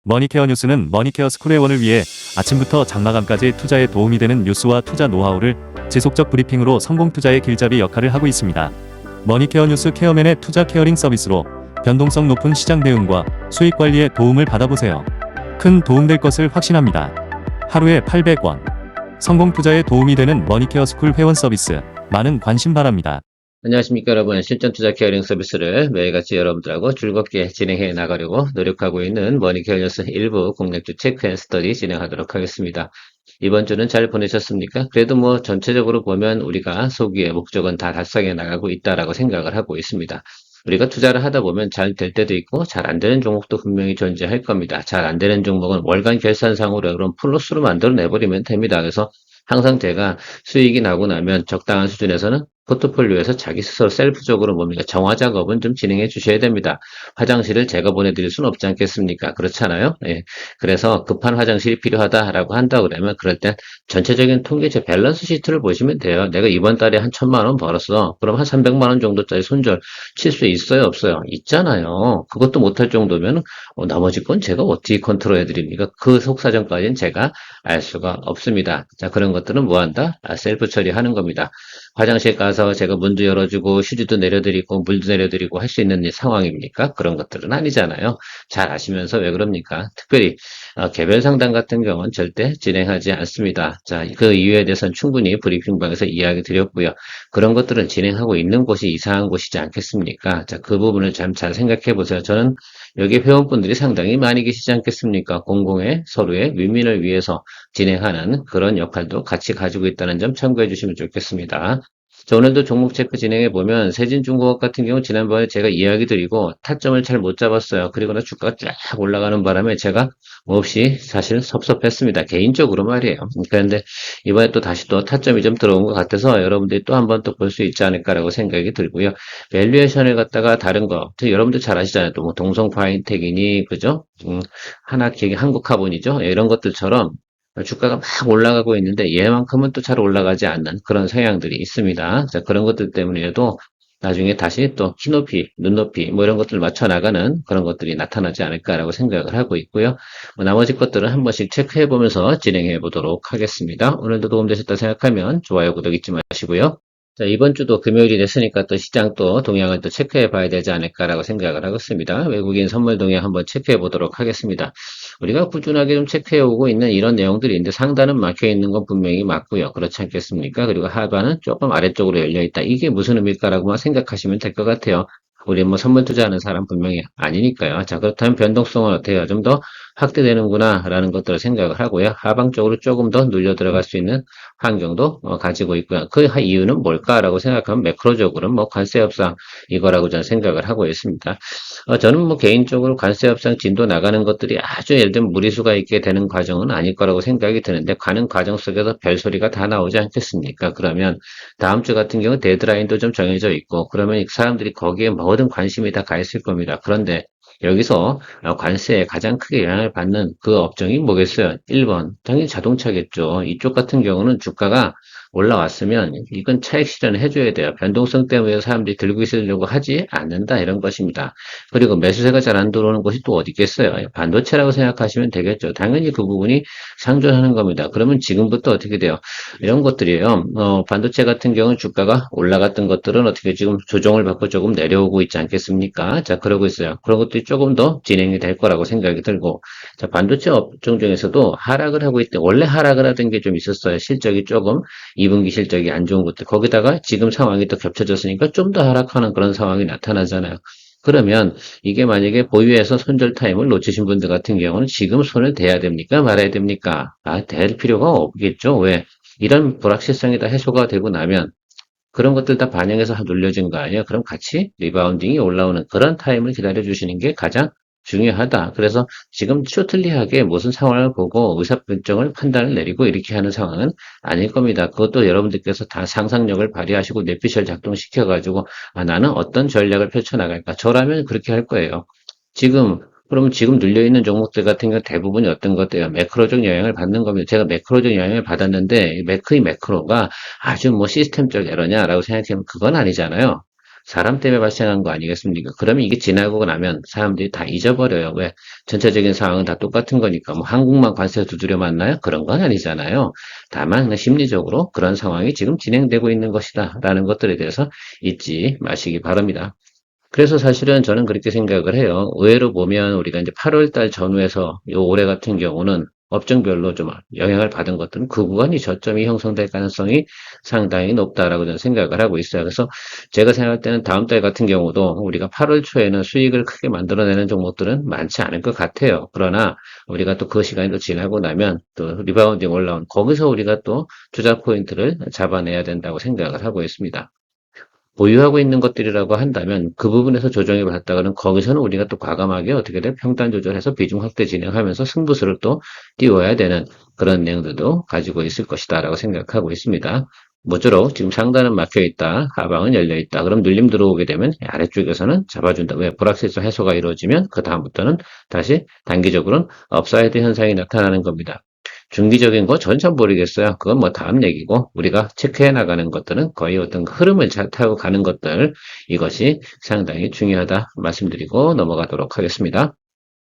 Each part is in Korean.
머니케어 뉴스는 머니케어 스쿨 회원을 위해 아침부터 장마감까지 투자에 도움이 되는 뉴스와 투자 노하우를 지속적 브리핑으로 성공 투자의 길잡이 역할을 하고 있습니다. 머니케어 뉴스 케어맨의 투자 케어링 서비스로 변동성 높은 시장 대응과 수익 관리에 도움을 받아보세요. 큰 도움될 것을 확신합니다. 하루에 800원. 성공 투자에 도움이 되는 머니케어 스쿨 회원 서비스. 많은 관심 바랍니다. 안녕하십니까 여러분. 실전 투자 케어링 서비스를 매일같이 여러분들하고 즐겁게 진행해 나가려고 노력하고 있는 머니케어 뉴스 일부 공략주 체크 앤 스터디 진행하도록 하겠습니다. 이번 주는 잘 보내셨습니까? 그래도 뭐 전체적으로 보면 우리가 소기의 목적은 다 달성해 나가고 있다라고 생각을 하고 있습니다. 우리가 투자를 하다 보면 잘 될 때도 있고 잘 안 되는 종목도 분명히 존재할 겁니다. 잘 안 되는 종목은 월간 결산상으로 그럼 플러스로 만들어 내버리면 됩니다. 그래서 항상 제가 수익이 나고 나면 적당한 수준에서는 포트폴리오에서 자기 스스로 셀프적으로 뭡니까 정화 작업은 좀 진행해 주셔야 됩니다. 화장실을 제가 보내드릴 수는 없지 않겠습니까? 그렇잖아요. 예. 그래서 급한 화장실이 필요하다라고 한다 그러면 그럴 땐 전체적인 통계제 밸런스 시트를 보시면 돼요. 내가 이번 달에 한 1,000만 원 벌었어. 그럼 한 300만 원 정도짜리 손절 칠 수 있어요, 없어요? 있잖아요. 그것도 못할 정도면 나머지 건 제가 어떻게 컨트롤해 드립니까? 그 속사정까지는 제가 알 수가 없습니다. 자, 그런 것들은 뭐 한다? 셀프 처리하는 겁니다. 화장실 가서 제가 문도 열어주고 휴지도 내려드리고 물도 내려드리고 할 수 있는 상황입니까? 그런 것들은 아니잖아요. 잘 아시면서 왜 그럽니까? 특별히 개별 상담 같은 경우는 절대 진행하지 않습니다. 자, 그 이유에 대해서는 충분히 브리핑방에서 이야기 드렸고요. 그런 것들은 진행하고 있는 곳이 이상한 곳이지 않겠습니까? 자, 그 부분을 참 잘 생각해 보세요. 저는 여기 회원분들이 상당히 많이 계시지 않겠습니까? 공공의 서로의 윈윈을 위해서 진행하는 그런 역할도 같이 가지고 있다는 점 참고해 주시면 좋겠습니다. 자, 오늘도 종목 체크 진행해 보면 세진중공업 같은 경우 지난번에 제가 이야기 드리고 타점을 잘 못 잡았어요. 그리고 나 주가가 쫙 올라가는 바람에 제가 몹시 사실 섭섭했습니다. 개인적으로 말이에요. 그런데 이번에 또 다시 또 타점이 좀 들어온 것 같아서 여러분들이 또 한 번 또 볼 수 있지 않을까라고 생각이 들고요. 밸류에이션을 갖다가 다른 거, 여러분들 잘 아시잖아요. 또 뭐 동성파인텍이니, 그죠? 하나기획 한국화본이죠. 이런 것들처럼 주가가 막 올라가고 있는데 얘만큼은 또 잘 올라가지 않는 그런 성향들이 있습니다. 자, 그런 것들 때문에도 나중에 다시 또 키높이, 눈높이 뭐 이런 것들을 맞춰 나가는 그런 것들이 나타나지 않을까라고 생각을 하고 있고요. 나머지 것들은 한 번씩 체크해 보면서 진행해 보도록 하겠습니다. 오늘도 도움되셨다 생각하면 좋아요, 구독 잊지 마시고요. 자, 이번 주도 금요일이 됐으니까 또 시장 또 동향을 또 체크해 봐야 되지 않을까라고 생각을 하고 있습니다. 외국인 선물 동향 한번 체크해 보도록 하겠습니다. 우리가 꾸준하게 좀 체크해 오고 있는 이런 내용들이 있는데 상단은 막혀 있는 건 분명히 맞고요. 그렇지 않겠습니까? 그리고 하단은 조금 아래쪽으로 열려 있다. 이게 무슨 의미일까라고만 생각하시면 될 것 같아요. 우리 뭐 선물 투자하는 사람 분명히 아니니까요. 자, 그렇다면 변동성은 어때요? 좀 더 확대되는구나 라는 것들을 생각을 하고요. 하방 쪽으로 조금 더 눌려 들어갈 수 있는 환경도 가지고 있고요. 그 이유는 뭘까라고 생각하면 매크로적으로는 뭐 관세 협상 이거라고 저는 생각을 하고 있습니다. 저는 뭐 개인적으로 관세 협상 진도 나가는 것들이 아주 예를 들면 무리수가 있게 되는 과정은 아닐 거라고 생각이 드는데 가는 과정 속에서 별소리가 다 나오지 않겠습니까? 그러면 다음 주 같은 경우 데드라인도 좀 정해져 있고 그러면 사람들이 거기에 모든 관심이 다 가 있을 겁니다. 그런데 여기서 관세에 가장 크게 영향을 받는 그 업종이 뭐겠어요? 1번, 당연히 자동차겠죠. 이쪽 같은 경우는 주가가 올라왔으면 이건 차익 실현을 해줘야 돼요. 변동성 때문에 사람들이 들고 있으려고 하지 않는다 이런 것입니다. 그리고 매수세가 잘 안 들어오는 곳이 또 어디 있겠어요? 반도체라고 생각하시면 되겠죠. 당연히 그 부분이 상존하는 겁니다. 그러면 지금부터 어떻게 돼요? 이런 것들이에요. 반도체 같은 경우는 주가가 올라갔던 것들은 어떻게 지금 조정을 받고 조금 내려오고 있지 않겠습니까? 자, 그러고 있어요. 그런 것들이 조금 더 진행이 될 거라고 생각이 들고, 자, 반도체 업종 중에서도 하락을 하고 있대. 원래 하락을 하던 게 좀 있었어요. 실적이 조금 2분기 실적이 안 좋은 것들. 거기다가 지금 상황이 또 겹쳐졌으니까 좀 더 하락하는 그런 상황이 나타나잖아요. 그러면 이게 만약에 보유해서 손절 타임을 놓치신 분들 같은 경우는 지금 손을 대야 됩니까? 말아야 됩니까? 댈 필요가 없겠죠. 왜? 이런 불확실성이 다 해소가 되고 나면 그런 것들 다 반영해서 눌려진 거 아니에요? 그럼 같이 리바운딩이 올라오는 그런 타임을 기다려 주시는 게 가장 중요하다. 그래서 지금 쇼틀리하게 무슨 상황을 보고 의사결정을 판단을 내리고 이렇게 하는 상황은 아닐 겁니다. 그것도 여러분들께서 다 상상력을 발휘하시고 뇌피셜 작동시켜가지고 나는 어떤 전략을 펼쳐나갈까? 저라면 그렇게 할 거예요. 지금 그러면 지금 눌려있는 종목들 같은 경우 대부분이 어떤 것들이에요? 매크로적 영향을 받는 겁니다. 제가 매크로적 영향을 받았는데 매크로가 아주 뭐 시스템적 에러냐라고 생각하면 그건 아니잖아요. 사람 때문에 발생한 거 아니겠습니까? 그러면 이게 지나고 나면 사람들이 다 잊어버려요. 왜? 전체적인 상황은 다 똑같은 거니까 뭐 한국만 관세 두드려 맞나요? 그런 건 아니잖아요. 다만 그냥 심리적으로 그런 상황이 지금 진행되고 있는 것이다 라는 것들에 대해서 잊지 마시기 바랍니다. 그래서 사실은 저는 그렇게 생각을 해요. 의외로 보면 우리가 이제 8월 달 전후에서 요 올해 같은 경우는 업종별로 좀 영향을 받은 것들은 그 구간이 저점이 형성될 가능성이 상당히 높다라고 저는 생각을 하고 있어요. 그래서 제가 생각할 때는 다음 달 같은 경우도 우리가 8월 초에는 수익을 크게 만들어내는 종목들은 많지 않을 것 같아요. 그러나 우리가 또 그 시간이 또 지나고 나면 또 리바운딩 올라온 거기서 우리가 또 투자 포인트를 잡아내야 된다고 생각을 하고 있습니다. 보유하고 있는 것들이라고 한다면 그 부분에서 조정이 받았다가는 거기서는 우리가 또 과감하게 어떻게든 평단 조절해서 비중 확대 진행하면서 승부수를 또 띄워야 되는 그런 내용들도 가지고 있을 것이다라고 생각하고 있습니다. 모쪼록 지금 상단은 막혀 있다, 하방은 열려 있다. 그럼 눌림 들어오게 되면 아래쪽에서는 잡아준다. 왜? 불확실성 해소가 이루어지면 그 다음부터는 다시 단기적으로는 업사이드 현상이 나타나는 겁니다. 중기적인 거 전 잘 모르겠어요. 그건 뭐 다음 얘기고 우리가 체크해 나가는 것들은 거의 어떤 흐름을 잘 타고 가는 것들 이것이 상당히 중요하다 말씀드리고 넘어가도록 하겠습니다.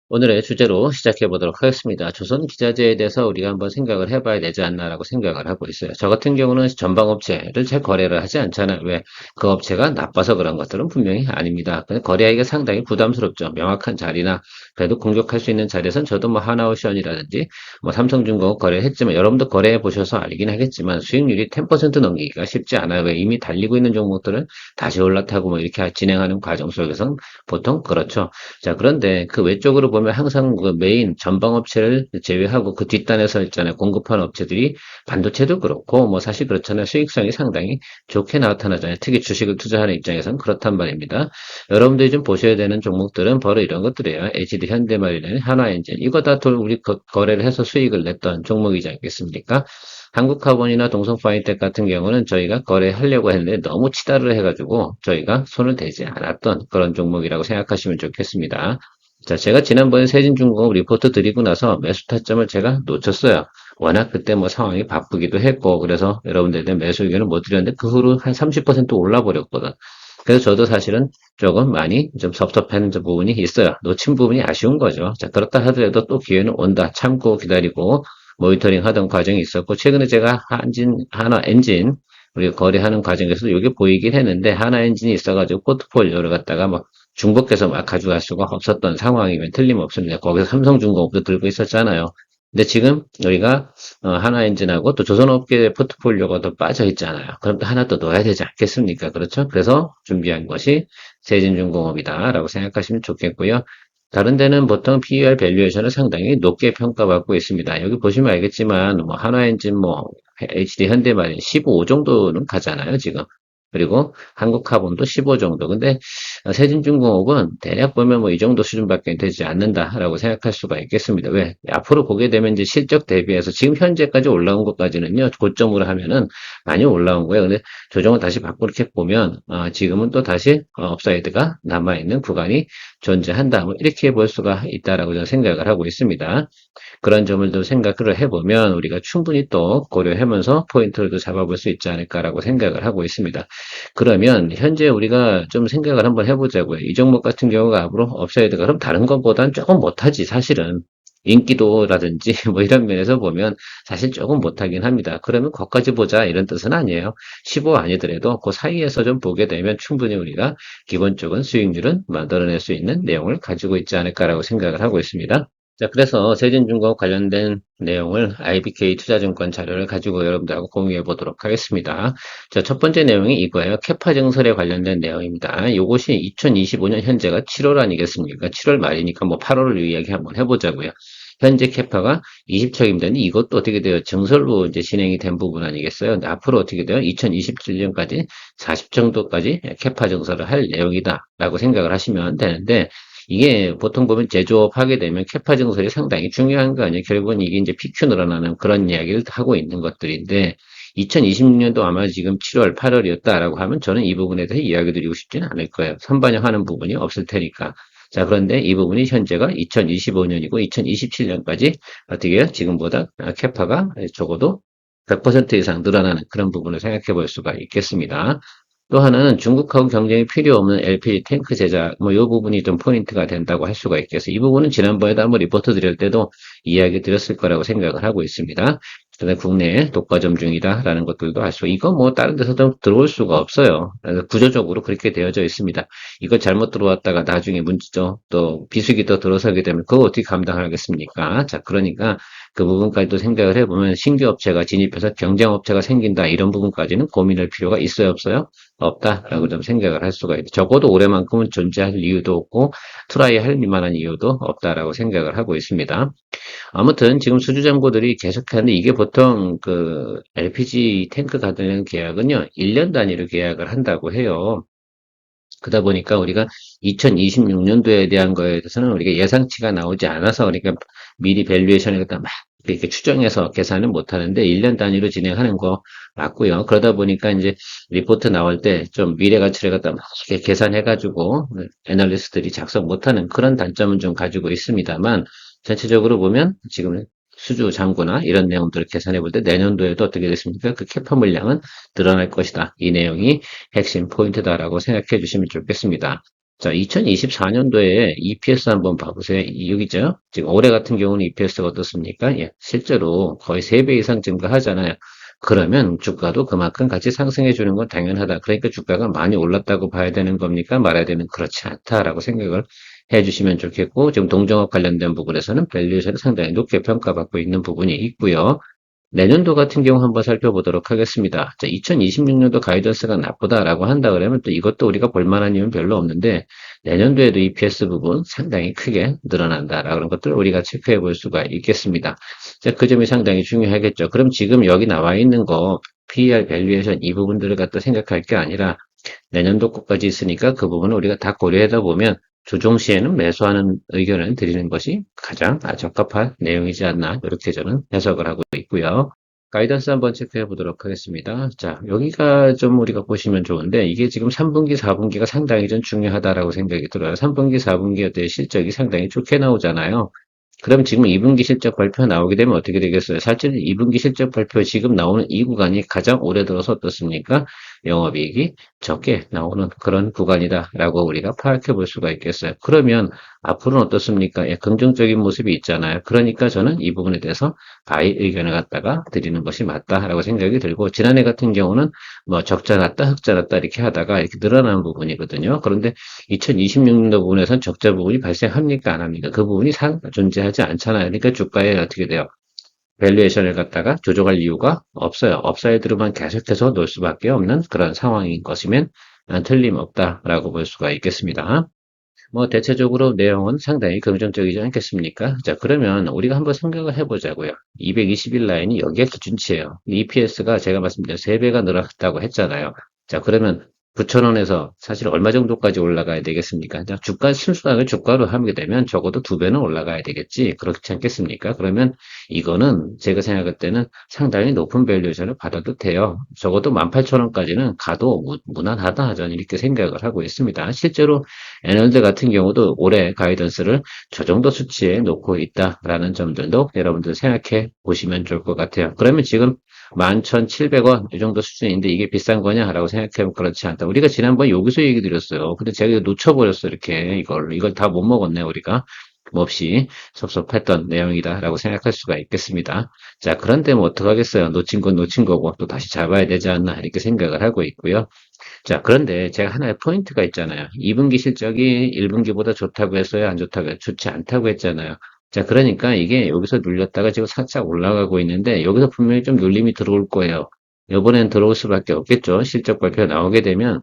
오늘의 주제로 시작해 보도록 하겠습니다. 조선 기자재에 대해서 우리가 한번 생각을 해봐야 되지 않나라고 생각을 하고 있어요. 저 같은 경우는 전방업체를 잘 거래를 하지 않잖아요. 왜? 그 업체가 나빠서 그런 것들은 분명히 아닙니다. 근데 거래하기가 상당히 부담스럽죠. 명확한 자리나 그래도 공격할 수 있는 자리에선 저도 뭐 하나오션이라든지 뭐 삼성중공업 거래했지만 여러분도 거래해 보셔서 알긴 하겠지만 수익률이 10% 넘기기가 쉽지 않아요. 왜? 이미 달리고 있는 종목들은 다시 올라타고 뭐 이렇게 진행하는 과정 속에서는 보통 그렇죠. 자, 그런데 그 외적으로 보면 항상 그 메인 전방업체를 제외하고 그 뒷단에서 있잖아요. 공급하는 업체들이 반도체도 그렇고 뭐 사실 그렇잖아요. 수익성이 상당히 좋게 나타나잖아요. 특히 주식을 투자하는 입장에서는 그렇단 말입니다. 여러분들이 좀 보셔야 되는 종목들은 바로 이런 것들이에요. HD 현대마리는 한화엔진 이거 다 우리 거래를 해서 수익을 냈던 종목이지 않겠습니까? 한국카본이나 동성파인텍 같은 경우는 저희가 거래하려고 했는데 너무 치달을 해가지고 저희가 손을 대지 않았던 그런 종목이라고 생각하시면 좋겠습니다. 자, 제가 지난번에 세진중공업 리포트 드리고 나서 매수 타점을 제가 놓쳤어요. 워낙 그때 뭐 상황이 바쁘기도 했고, 그래서 여러분들한테 매수 의견을 못 드렸는데, 그 후로 한 30% 올라버렸거든. 그래서 저도 사실은 조금 많이 좀 섭섭한 부분이 있어요. 놓친 부분이 아쉬운 거죠. 자, 그렇다 하더라도 또 기회는 온다. 참고 기다리고, 모니터링 하던 과정이 있었고, 최근에 제가 하나 엔진, 우리가 거래하는 과정에서 이게 보이긴 했는데, 하나 엔진이 있어가지고 포트폴리오를 갖다가 막 중복해서 막 가져갈 수가 없었던 상황이면 틀림없습니다. 거기서 삼성중공업도 들고 있었잖아요. 근데 지금 우리가 하나엔진하고 또 조선업계 포트폴리오가 더 빠져 있잖아요. 그럼 또 하나 더 넣어야 되지 않겠습니까? 그렇죠? 그래서 준비한 것이 세진중공업이다라고 생각하시면 좋겠고요. 다른 데는 보통 PER 밸류에이션을 상당히 높게 평가받고 있습니다. 여기 보시면 알겠지만 뭐 하나엔진 뭐 HD 현대마린 15 정도는 가잖아요, 지금. 그리고 한국카본도 15 정도. 근데 세진중공업은 대략 보면 뭐 이 정도 수준밖에 되지 않는다라고 생각할 수가 있겠습니다. 왜? 앞으로 보게 되면 이제 실적 대비해서 지금 현재까지 올라온 것까지는요, 고점으로 하면은 많이 올라온 거예요. 근데 조정을 다시 바꾸게 보면, 지금은 또 다시 업사이드가 남아있는 구간이 존재한다. 뭐 이렇게 볼 수가 있다라고 저는 생각을 하고 있습니다. 그런 점을 또 생각을 해보면 우리가 충분히 또 고려하면서 포인트를 또 잡아볼 수 있지 않을까라고 생각을 하고 있습니다. 그러면 현재 우리가 좀 생각을 한번 해보자고요. 이 종목 같은 경우가 앞으로 업사이드가 그럼 다른 것보다는 조금 못하지 사실은. 인기도라든지 뭐 이런 면에서 보면 사실 조금 못하긴 합니다. 그러면 거기까지 보자 이런 뜻은 아니에요. 15 아니더라도 그 사이에서 좀 보게 되면 충분히 우리가 기본적인 수익률은 만들어낼 수 있는 내용을 가지고 있지 않을까라고 생각을 하고 있습니다. 자, 그래서 세진중공업 관련된 내용을 IBK 투자증권 자료를 가지고 여러분들하고 공유해 보도록 하겠습니다. 자, 첫 번째 내용이 이거예요. 캐파 증설에 관련된 내용입니다. 이것이 2025년 현재가 7월 아니겠습니까? 7월 말이니까 뭐 8월을 이야기 한번 해보자고요. 현재 캐파가 20척입니다. 이것도 어떻게 돼요? 증설로 이제 진행이 된 부분 아니겠어요? 근데 앞으로 어떻게 돼요? 2027년까지 40 정도까지 캐파 증설을 할 내용이다라고 생각을 하시면 되는데, 이게 보통 보면 제조업 하게 되면 캐파 증설이 상당히 중요한 거 아니에요. 결국은 이게 이제 PQ 늘어나는 그런 이야기를 하고 있는 것들인데, 2026년도 아마 지금 7월, 8월이었다라고 하면 저는 이 부분에 대해 이야기 드리고 싶지는 않을 거예요. 선반영하는 부분이 없을 테니까. 자, 그런데 이 부분이 현재가 2025년이고 2027년까지 어떻게 해요? 지금보다 캐파가 적어도 100% 이상 늘어나는 그런 부분을 생각해 볼 수가 있겠습니다. 또 하나는 중국하고 경쟁이 필요 없는 LPG 탱크 제작, 뭐, 이 부분이 좀 포인트가 된다고 할 수가 있겠어요. 이 부분은 지난번에도 한번 리포트 드릴 때도 이야기 드렸을 거라고 생각을 하고 있습니다. 그다음에 국내에 독과점 중이다라는 것들도 알 수, 이거 뭐 다른 데서도 들어올 수가 없어요. 그래서 구조적으로 그렇게 되어져 있습니다. 이거 잘못 들어왔다가 나중에 문제죠. 또 비수기 또 들어서게 되면 그거 어떻게 감당하겠습니까? 자, 그러니까 그 부분까지도 생각을 해보면 신규 업체가 진입해서 경쟁 업체가 생긴다 이런 부분까지는 고민할 필요가 있어요, 없어요? 없다라고 좀 생각을 할 수가 있죠. 적어도 올해만큼은 존재할 이유도 없고 트라이 할 만한 이유도 없다라고 생각을 하고 있습니다. 아무튼 지금 수주장고들이 계속하는데 이게 보통 그 LPG 탱크 가드는 계약은요 1년 단위로 계약을 한다고 해요. 그러다 보니까 우리가 2026년도에 대한 거에 대해서는 우리가 예상치가 나오지 않아서 그러니까 미리 밸류에이션을 갖다 막 이렇게 추정해서 계산은 못 하는데 1년 단위로 진행하는 거 맞고요. 그러다 보니까 이제 리포트 나올 때 좀 미래 가치를 갖다 막 이렇게 계산해가지고 애널리스트들이 작성 못하는 그런 단점은 좀 가지고 있습니다만 전체적으로 보면 지금 수주 잔고나 이런 내용들을 계산해 볼 때 내년도에도 어떻게 됐습니까? 그 캐파 물량은 늘어날 것이다. 이 내용이 핵심 포인트다라고 생각해 주시면 좋겠습니다. 자, 2024년도에 EPS 한번 봐보세요. 여기죠. 지금 올해 같은 경우는 EPS가 어떻습니까? 예, 실제로 거의 3배 이상 증가하잖아요. 그러면 주가도 그만큼 같이 상승해 주는 건 당연하다. 그러니까 주가가 많이 올랐다고 봐야 되는 겁니까? 말아야 되는 그렇지 않다라고 생각을 해주시면 좋겠고, 지금 동종업 관련된 부분에서는 밸류에이션을 상당히 높게 평가받고 있는 부분이 있고요. 내년도 같은 경우 한번 살펴보도록 하겠습니다. 자, 2026년도 가이던스가 나쁘다라고 한다 그러면 또 이것도 우리가 볼만한 이유는 별로 없는데 내년도에도 EPS 부분 상당히 크게 늘어난다라는 것들을 우리가 체크해 볼 수가 있겠습니다. 자, 그 점이 상당히 중요하겠죠. 그럼 지금 여기 나와 있는 거 PER 밸류에이션 이 부분들을 갖다 생각할 게 아니라 내년도 것까지 있으니까 그 부분을 우리가 다 고려하다 보면 조정 시에는 매수하는 의견을 드리는 것이 가장 적합한 내용이지 않나 이렇게 저는 해석을 하고 있고요. 가이던스 한번 체크해 보도록 하겠습니다. 자, 여기가 좀 우리가 보시면 좋은데 이게 지금 3분기, 4분기가 상당히 좀 중요하다라고 생각이 들어요. 3분기, 4분기에 대해 실적이 상당히 좋게 나오잖아요. 그럼 지금 2분기 실적 발표 나오게 되면 어떻게 되겠어요? 사실 2분기 실적 발표 지금 나오는 이 구간이 가장 오래 들어서 어떻습니까? 영업이익이 적게 나오는 그런 구간이다라고 우리가 파악해 볼 수가 있겠어요. 그러면 앞으로는 어떻습니까? 예, 긍정적인 모습이 있잖아요. 그러니까 저는 이 부분에 대해서 바이 의견을 갖다가 드리는 것이 맞다라고 생각이 들고 지난해 같은 경우는 뭐 적자 났다, 흑자 났다 이렇게 하다가 이렇게 늘어나는 부분이거든요. 그런데 2026년도 부분에서는 적자 부분이 발생합니까? 안 합니까? 그 부분이 존재하지 않잖아요. 그러니까 주가에 어떻게 돼요? 밸류에이션을 갖다가 조정할 이유가 없어요. 업사이드로만 계속해서 놓을 수밖에 없는 그런 상황인 것이면 틀림없다라고 볼 수가 있겠습니다. 뭐 대체적으로 내용은 상당히 긍정적이지 않겠습니까? 자, 그러면 우리가 한번 생각을 해보자고요. 220일 라인이 여기가 기준치예요. EPS가 제가 말씀드린 3배가 늘었다고 했잖아요. 자, 그러면 9,000원에서 사실 얼마 정도까지 올라가야 되겠습니까? 자, 주가 순수당을 주가로 하게 되면 적어도 2배는 올라가야 되겠지. 그렇지 않겠습니까? 그러면 이거는 제가 생각할 때는 상당히 높은 밸류에이션을 받아도 돼요. 적어도 18,000원까지는 가도 무난하다. 저는 이렇게 생각을 하고 있습니다. 실제로 에너드 같은 경우도 올해 가이던스를 저 정도 수치에 놓고 있다라는 점들도 여러분들 생각해 보시면 좋을 것 같아요. 그러면 지금 11,700원 이 정도 수준인데 이게 비싼 거냐라고 생각하면 그렇지 않다. 우리가 지난번 여기서 얘기 드렸어요. 근데 제가 놓쳐버렸어 이렇게 이걸 다 못 먹었네 우리가. 몹시 섭섭했던 내용이다라고 생각할 수가 있겠습니다. 자, 그런데 뭐 어떡하겠어요. 놓친 건 놓친 거고 또 다시 잡아야 되지 않나 이렇게 생각을 하고 있고요. 자, 그런데 제가 하나의 포인트가 있잖아요. 2분기 실적이 1분기보다 좋다고 했어요? 안 좋다고 했어요? 좋지 않다고 했잖아요. 자, 그러니까 이게 여기서 눌렸다가 지금 살짝 올라가고 있는데 여기서 분명히 좀 눌림이 들어올 거예요. 이번엔 들어올 수밖에 없겠죠. 실적 발표 나오게 되면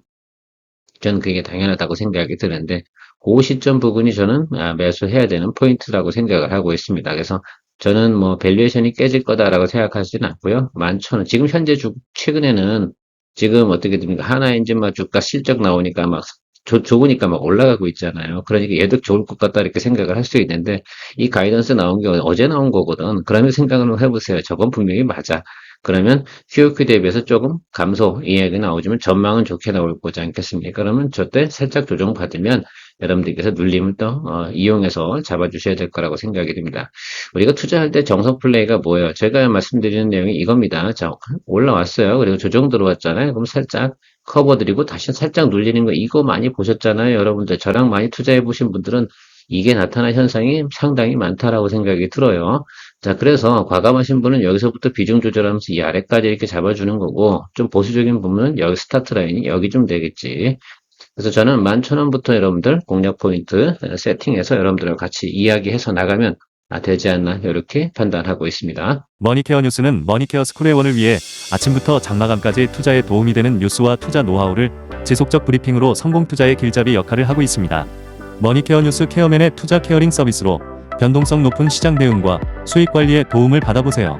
저는 그게 당연하다고 생각이 드는데 그 시점 부분이 저는 매수해야 되는 포인트라고 생각을 하고 있습니다. 그래서 저는 뭐 밸류에이션이 깨질 거다라고 생각하지는 않고요. 11,000원. 지금 현재 최근에는 지금 어떻게 됩니까? 하나엔진 막 주가 실적 나오니까 막 좋으니까 막 올라가고 있잖아요. 그러니까 얘도 좋을 것 같다 이렇게 생각을 할 수 있는데 이 가이던스 나온 게 어제 나온 거거든. 그러면 생각을 해보세요. 저건 분명히 맞아. 그러면 QOQ 대비해서 조금 감소 이야기 나오지만 전망은 좋게 나올 거지 않겠습니까? 그러면 저때 살짝 조정받으면 여러분들께서 눌림을 또 이용해서 잡아주셔야 될 거라고 생각이 됩니다. 우리가 투자할 때 정석 플레이가 뭐예요? 제가 말씀드리는 내용이 이겁니다. 자, 올라왔어요. 그리고 조정 들어왔잖아요. 그럼 살짝 커버 드리고 다시 살짝 눌리는 거 이거 많이 보셨잖아요. 여러분들 저랑 많이 투자해 보신 분들은 이게 나타난 현상이 상당히 많다라고 생각이 들어요. 자, 그래서 과감하신 분은 여기서부터 비중 조절하면서 이 아래까지 이렇게 잡아주는 거고 좀 보수적인 부분은 여기 스타트 라인이 여기 좀 되겠지. 그래서 저는 11,000원부터 여러분들 공략 포인트 세팅해서 여러분들과 같이 이야기해서 나가면 되지 않나 이렇게 판단하고 있습니다. 머니케어 뉴스는 머니케어 스쿨회원을 위해 아침부터 장마감까지 투자에 도움이 되는 뉴스와 투자 노하우를 지속적 브리핑으로 성공 투자의 길잡이 역할을 하고 있습니다. 머니케어 뉴스 케어맨의 투자 케어링 서비스로 변동성 높은 시장 대응과 수익 관리에 도움을 받아보세요.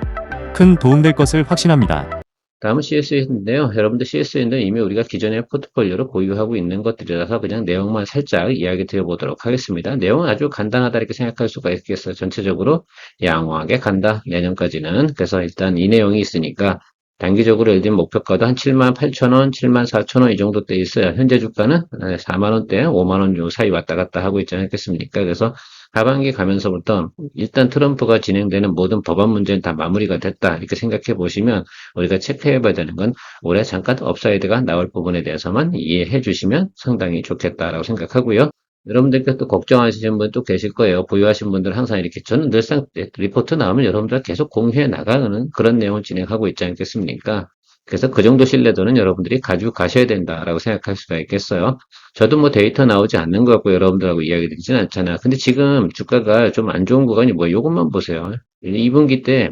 큰 도움될 것을 확신합니다. 다음은 CS인데요. 여러분들 CS는 이미 우리가 기존의 포트폴리오로 보유하고 있는 것들이라서 그냥 내용만 살짝 이야기 드려보도록 하겠습니다. 내용은 아주 간단하다 이렇게 생각할 수가 있겠어요. 전체적으로 양호하게 간다. 내년까지는. 그래서 일단 이 내용이 있으니까 단기적으로 예를 들면 목표가도 한 78,000원, 74,000원 이 정도 돼 있어요. 현재 주가는 4만원대, 5만원 요 사이 왔다 갔다 하고 있지 않겠습니까? 그래서 하반기 가면서부터 일단 트럼프가 진행되는 모든 법안 문제는 다 마무리가 됐다. 이렇게 생각해 보시면 우리가 체크해 봐야 되는 건 올해 잠깐 업사이드가 나올 부분에 대해서만 이해해 주시면 상당히 좋겠다라고 생각하고요. 여러분들께 또 걱정하시는 분도 계실 거예요. 보유하신 분들 항상 이렇게 저는 늘상 리포트 나오면 여러분들 계속 공유해 나가는 그런 내용을 진행하고 있지 않겠습니까? 그래서 그 정도 신뢰도는 여러분들이 가지고 가셔야 된다라고 생각할 수가 있겠어요. 저도 뭐 데이터 나오지 않는 것 같고 여러분들하고 이야기 드리진 않잖아. 근데 지금 주가가 좀 안 좋은 구간이 뭐야? 이것만 보세요. 2분기 때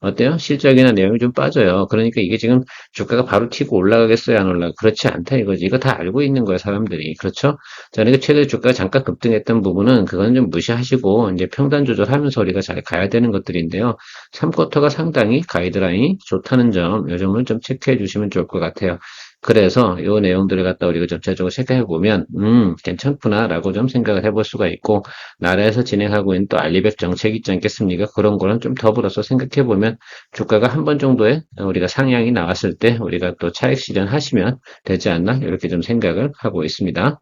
어때요? 실적이나 내용이 좀 빠져요. 그러니까 이게 지금 주가가 바로 튀고 올라가겠어요? 안 올라가? 그렇지 않다 이거지. 이거 다 알고 있는 거예요, 사람들이. 그렇죠? 자, 그러니까 최근에 주가가 잠깐 급등했던 부분은 그건 좀 무시하시고 이제 평단 조절하면서 우리가 잘 가야 되는 것들인데요. 3쿼터가 상당히 가이드라인이 좋다는 점, 이 점을 좀 체크해 주시면 좋을 것 같아요. 그래서 이 내용들을 갖다 우리가 전체적으로 체크해 보면 괜찮구나라고 좀 생각을 해볼 수가 있고 나라에서 진행하고 있는 또 알리백 정책 있지 않겠습니까? 그런 거랑 좀 더불어서 생각해 보면 주가가 한 번 정도의 우리가 상향이 나왔을 때 우리가 또 차익 실현하시면 되지 않나 이렇게 좀 생각을 하고 있습니다.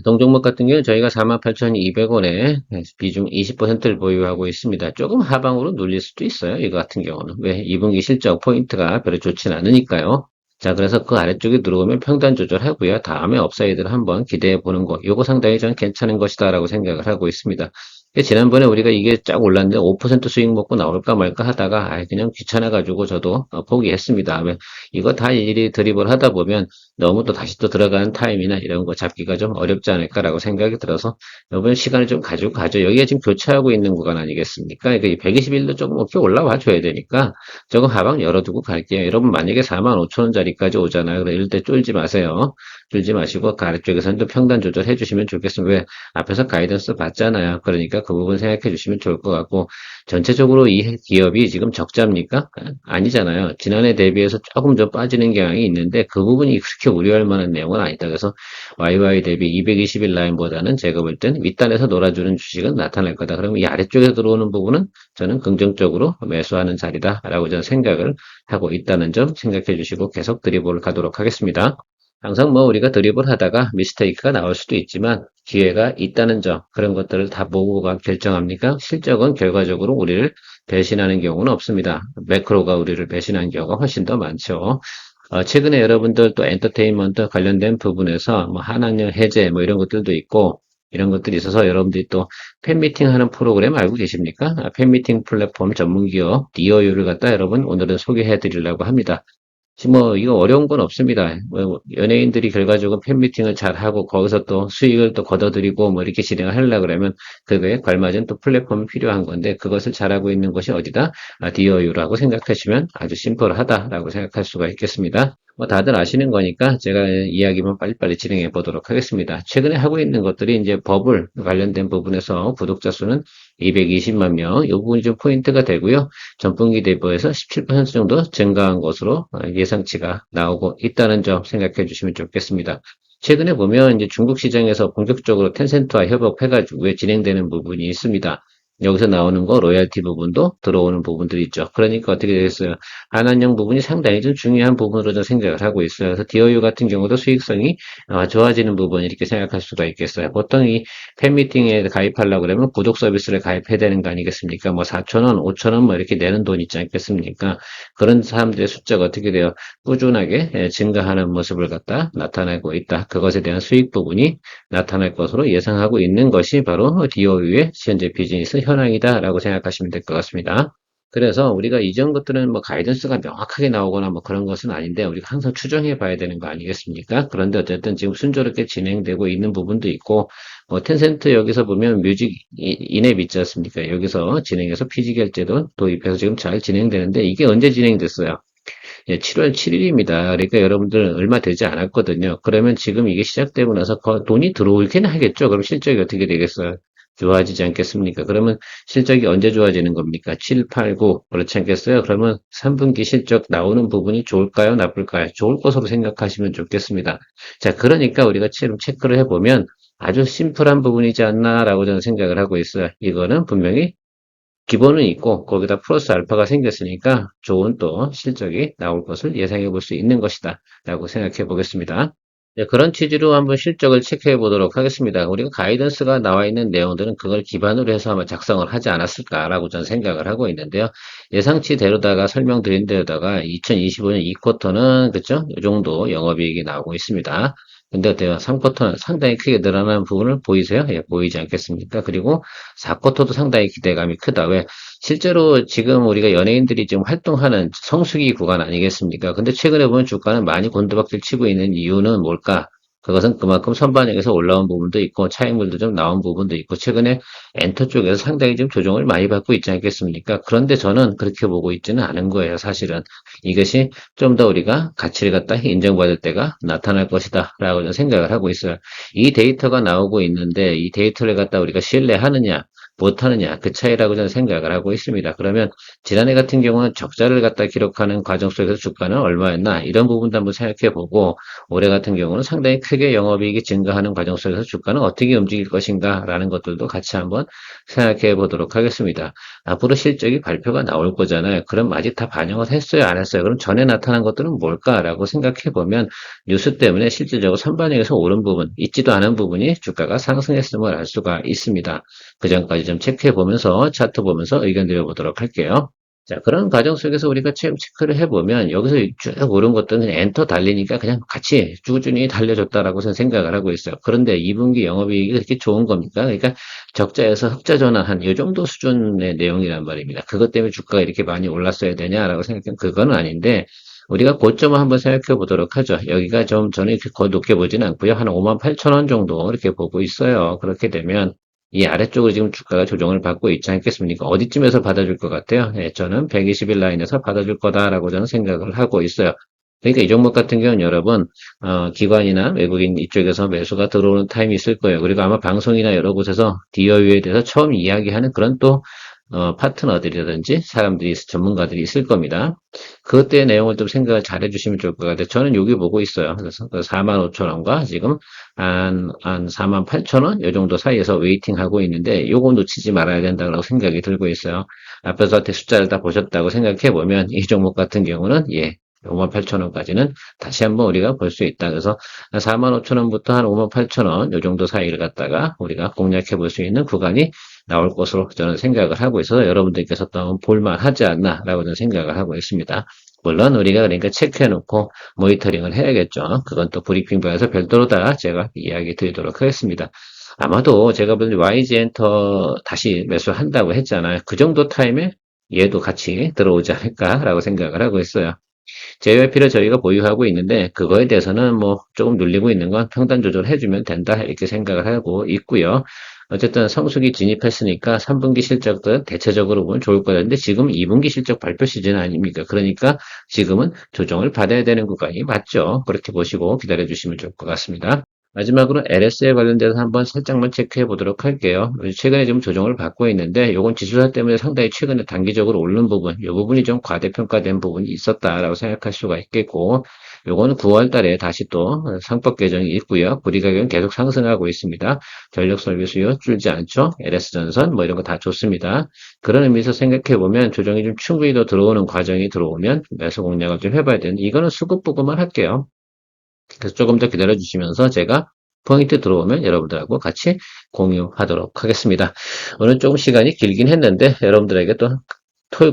동종목 같은 경우는 저희가 48,200원에 비중 20%를 보유하고 있습니다. 조금 하방으로 눌릴 수도 있어요. 이거 같은 경우는. 왜? 2분기 실적 포인트가 별로 좋진 않으니까요. 자, 그래서 그 아래쪽에 들어오면 평단 조절하고요. 다음에 업사이드를 한번 기대해 보는 거. 요거 상당히 저는 괜찮은 것이다라고 생각을 하고 있습니다. 지난번에 우리가 이게 쫙 올랐는데 5% 수익 먹고 나올까 말까 하다가 그냥 귀찮아가지고 저도 포기했습니다. 왜 이거 다 일일이 드리블 하다 보면 너무 또 다시 또 들어가는 타임이나 이런 거 잡기가 좀 어렵지 않을까라고 생각이 들어서 이번 시간을 좀 가지고 가죠. 여기가 지금 교차하고 있는 구간 아니겠습니까? 그러니까 121도 조금 높게 올라와 줘야 되니까 조금 하방 열어두고 갈게요. 여러분 만약에 45,000원짜리까지 오잖아요. 그럼 이럴 때 쫄지 마세요. 쫄지 마시고 그 아래쪽에서는 또 평단 조절해 주시면 좋겠습니다. 왜? 앞에서 가이던스 받잖아요. 그러니까 그 부분 생각해 주시면 좋을 것 같고 전체적으로 이 기업이 지금 적자입니까? 아니잖아요. 지난해 대비해서 조금 좀 빠지는 경향이 있는데 그 부분이 그렇게 우려할 만한 내용은 아니다. 그래서 YY 대비 220일 라인보다는 제가 볼 땐 윗단에서 놀아주는 주식은 나타날 거다. 그러면 이 아래쪽에서 들어오는 부분은 저는 긍정적으로 매수하는 자리다라고 저는 생각을 하고 있다는 점 생각해 주시고 계속 드리블 가도록 하겠습니다. 항상 뭐 우리가 드리블 하다가 미스테이크가 나올 수도 있지만 기회가 있다는 점 그런 것들을 다 보고가 결정합니까? 실적은 결과적으로 우리를 배신하는 경우는 없습니다. 매크로가 우리를 배신하는 경우가 훨씬 더 많죠. 최근에 여러분들 또 엔터테인먼트 관련된 부분에서 뭐 한학령 해제 뭐 이런 것들도 있고 이런 것들이 있어서 여러분들이 또 팬미팅 하는 프로그램 알고 계십니까? 팬미팅 플랫폼 전문기업 디어유를 갖다 여러분 오늘은 소개해 드리려고 합니다. 뭐 이거 어려운 건 없습니다. 뭐 연예인들이 결과적으로 팬미팅을 잘 하고 거기서 또 수익을 또 걷어들이고 뭐 이렇게 진행을 하려고 그러면 그거에 걸맞은 또 플랫폼이 필요한 건데 그것을 잘하고 있는 곳이 어디다? 디어유라고 생각하시면 아주 심플하다라고 생각할 수가 있겠습니다. 뭐 다들 아시는 거니까 제가 이야기만 빨리빨리 진행해 보도록 하겠습니다. 최근에 하고 있는 것들이 이제 버블 관련된 부분에서 구독자 수는 220만 명, 이 부분이 좀 포인트가 되고요. 전분기 대비해서 17% 정도 증가한 것으로 예상치가 나오고 있다는 점 생각해 주시면 좋겠습니다. 최근에 보면 이제 중국 시장에서 본격적으로 텐센트와 협업해가지고 진행되는 부분이 있습니다. 여기서 나오는 거 로열티 부분도 들어오는 부분들이 있죠. 그러니까 어떻게 되겠어요? 한한령 부분이 상당히 좀 중요한 부분으로 좀 생각을 하고 있어요. 그래서 DOU 같은 경우도 수익성이 좋아지는 부분 이렇게 생각할 수가 있겠어요. 보통 이 팬미팅에 가입하려고 그러면 구독 서비스를 가입해야 되는 거 아니겠습니까? 뭐 4,000원, 5,000원 뭐 이렇게 내는 돈 있지 않겠습니까? 그런 사람들의 숫자가 어떻게 돼요? 꾸준하게 증가하는 모습을 갖다 나타내고 있다. 그것에 대한 수익 부분이 나타날 것으로 예상하고 있는 것이 바로 DOU의 현재 비즈니스 현황이다라고 생각하시면 될 것 같습니다. 그래서 우리가 이전 것들은 뭐 가이던스가 명확하게 나오거나 뭐 그런 것은 아닌데 우리가 항상 추정해 봐야 되는 거 아니겠습니까? 그런데 어쨌든 지금 순조롭게 진행되고 있는 부분도 있고 텐센트 여기서 보면 뮤직 인앱 있지 않습니까? 여기서 진행해서 피지 결제도 도입해서 지금 잘 진행되는데 이게 언제 진행됐어요? 예, 7월 7일입니다. 그러니까 여러분들 얼마 되지 않았거든요. 그러면 지금 이게 시작되고 나서 돈이 들어오긴 하겠죠. 그럼 실적이 어떻게 되겠어요? 좋아지지 않겠습니까? 그러면 실적이 언제 좋아지는 겁니까? 7, 8, 9 그렇지 않겠어요? 그러면 3분기 실적 나오는 부분이 좋을까요? 나쁠까요? 좋을 것으로 생각하시면 좋겠습니다. 자, 그러니까 우리가 지금 체크를 해보면 아주 심플한 부분이지 않나라고 저는 생각을 하고 있어요. 이거는 분명히 기본은 있고 거기다 플러스 알파가 생겼으니까 좋은 또 실적이 나올 것을 예상해 볼 수 있는 것이다 라고 생각해 보겠습니다. 네, 그런 취지로 한번 실적을 체크해 보도록 하겠습니다. 우리가 가이던스가 나와 있는 내용들은 그걸 기반으로 해서 아마 작성을 하지 않았을까라고 저는 생각을 하고 있는데요. 예상치대로다가 설명드린 대로다가 2025년 2쿼터는 그죠? 이 정도 영업이익이 나오고 있습니다. 근데 어때요? 3쿼터는 상당히 크게 늘어나는 부분을 보이세요? 예, 보이지 않겠습니까? 그리고 4쿼터도 상당히 기대감이 크다. 왜? 실제로 지금 우리가 연예인들이 지금 활동하는 성수기 구간 아니겠습니까? 근데 최근에 보면 주가는 많이 곤두박질 치고 있는 이유는 뭘까? 그것은 그만큼 선반영에서 올라온 부분도 있고 차익물도 좀 나온 부분도 있고 최근에 엔터 쪽에서 상당히 좀 조정을 많이 받고 있지 않겠습니까? 그런데 저는 그렇게 보고 있지는 않은 거예요, 사실은. 이것이 좀 더 우리가 가치를 갖다 인정받을 때가 나타날 것이다 라고 저는 생각을 하고 있어요. 이 데이터가 나오고 있는데 이 데이터를 갖다 우리가 신뢰하느냐 못하느냐 그 차이라고 저는 생각을 하고 있습니다. 그러면 지난해 같은 경우는 적자를 갖다 기록하는 과정 속에서 주가는 얼마였나 이런 부분도 한번 생각해 보고 올해 같은 경우는 상당히 크게 영업이익이 증가하는 과정 속에서 주가는 어떻게 움직일 것인가 라는 것들도 같이 한번 생각해 보도록 하겠습니다. 앞으로 실적이 발표가 나올 거잖아요. 그럼 아직 다 반영을 했어요 안 했어요? 그럼 전에 나타난 것들은 뭘까라고 생각해 보면 뉴스 때문에 실질적으로 선반영에서 오른 부분 있지도 않은 부분이 주가가 상승했음을 알 수가 있습니다. 그 전까지 좀 체크해 보면서 차트 보면서 의견 드려보도록 할게요. 자, 그런 과정 속에서 우리가 체크를 해보면 여기서 쭉 오른 것들은 그냥 엔터 달리니까 그냥 같이 꾸준히 달려줬다라고 저는 생각을 하고 있어요. 그런데 2분기 영업이익이 그렇게 좋은 겁니까? 그러니까 적자에서 흑자 전환한 이 정도 수준의 내용이란 말입니다. 그것 때문에 주가가 이렇게 많이 올랐어야 되냐라고 생각하면 그건 아닌데 우리가 고점을 한번 생각해 보도록 하죠. 여기가 좀 저는 이렇게 거의 높게 보지는 않고요. 한 58,000원 정도 이렇게 보고 있어요. 그렇게 되면 이 아래쪽으로 지금 주가가 조정을 받고 있지 않겠습니까? 어디쯤에서 받아줄 것 같아요? 네, 저는 120일 라인에서 받아줄 거다라고 저는 생각을 하고 있어요. 그러니까 이 종목 같은 경우는 여러분 기관이나 외국인 이쪽에서 매수가 들어오는 타임이 있을 거예요. 그리고 아마 방송이나 여러 곳에서 DOU에 대해서 처음 이야기하는 그런 또 파트너들이라든지 사람들이 전문가들이 있을 겁니다. 그때의 내용을 좀 생각을 잘 해주시면 좋을 것 같아요. 저는 여기 보고 있어요. 그래서 45,000원과 지금 한 48,000원? 이 정도 사이에서 웨이팅 하고 있는데 요거 놓치지 말아야 된다고 생각이 들고 있어요. 앞에서 숫자를 다 보셨다고 생각해 보면 이 종목 같은 경우는 58,000원까지는 다시 한번 우리가 볼 수 있다. 그래서 45,000원부터 한 58,000원 이 정도 사이를 갖다가 우리가 공략해 볼 수 있는 구간이 나올 것으로 저는 생각을 하고 있어서 여러분들께서 또 볼만하지 않나라고 저는 생각을 하고 있습니다. 물론 우리가 그러니까 체크해놓고 모니터링을 해야겠죠. 그건 또 브리핑방에서 별도로 다 제가 이야기 드리도록 하겠습니다. 아마도 제가 본 YG 엔터 다시 매수한다고 했잖아요. 그 정도 타임에 얘도 같이 들어오지 않을까라고 생각을 하고 있어요. JYP를 저희가 보유하고 있는데 그거에 대해서는 뭐 조금 눌리고 있는 건 평단 조절해주면 된다 이렇게 생각을 하고 있고요. 어쨌든 성수기 진입했으니까 3분기 실적도 대체적으로 보면 좋을 거다. 근데 지금 2분기 실적 발표 시즌 아닙니까? 그러니까 지금은 조정을 받아야 되는 구간이 맞죠. 그렇게 보시고 기다려 주시면 좋을 것 같습니다. 마지막으로 LS에 관련돼서 한번 살짝만 체크해 보도록 할게요. 최근에 좀 조정을 받고 있는데 이건 지수사 때문에 상당히 최근에 단기적으로 오른 부분, 이 부분이 좀 과대평가된 부분이 있었다라고 생각할 수가 있겠고, 요거는 9월 달에 다시 또 상법 개정이 있고요. 구리 가격은 계속 상승하고 있습니다. 전력 설비 수요 줄지 않죠. LS전선 뭐 이런 거 다 좋습니다. 그런 의미에서 생각해 보면 조정이 좀 충분히 더 들어오는 과정이 들어오면 매수 공략을 좀 해봐야 되는데, 이거는 수급 부분만 할게요. 그래서 조금 더 기다려 주시면서 제가 포인트 들어오면 여러분들하고 같이 공유하도록 하겠습니다. 오늘 조금 시간이 길긴 했는데 여러분들에게 또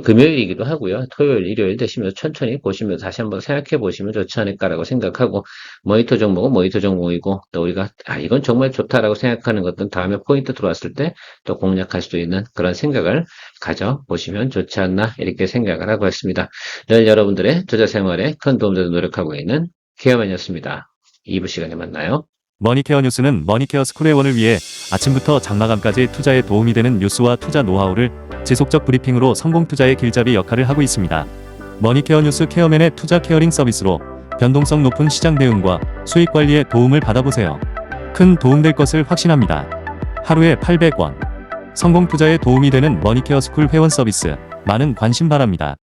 금요일이기도 하고요. 토요일, 일요일 되시면서 천천히 보시면서 다시 한번 생각해 보시면 좋지 않을까라고 생각하고, 모니터 종목은 모니터 종목이고, 또 우리가 이건 정말 좋다라고 생각하는 것들은 다음에 포인트 들어왔을 때 또 공략할 수 있는 그런 생각을 가져보시면 좋지 않나 이렇게 생각을 하고 있습니다. 늘 여러분들의 투자 생활에 큰 도움 되도록 노력하고 있는 케어맨이었습니다. 2부 시간에 만나요. 머니케어 뉴스는 머니케어 스쿨회원을 위해 아침부터 장마감까지 투자에 도움이 되는 뉴스와 투자 노하우를 지속적 브리핑으로 성공 투자의 길잡이 역할을 하고 있습니다. 머니케어 뉴스 케어맨의 투자 케어링 서비스로 변동성 높은 시장 대응과 수익 관리에 도움을 받아보세요. 큰 도움될 것을 확신합니다. 하루에 800원. 성공 투자에 도움이 되는 머니케어 스쿨 회원 서비스, 많은 관심 바랍니다.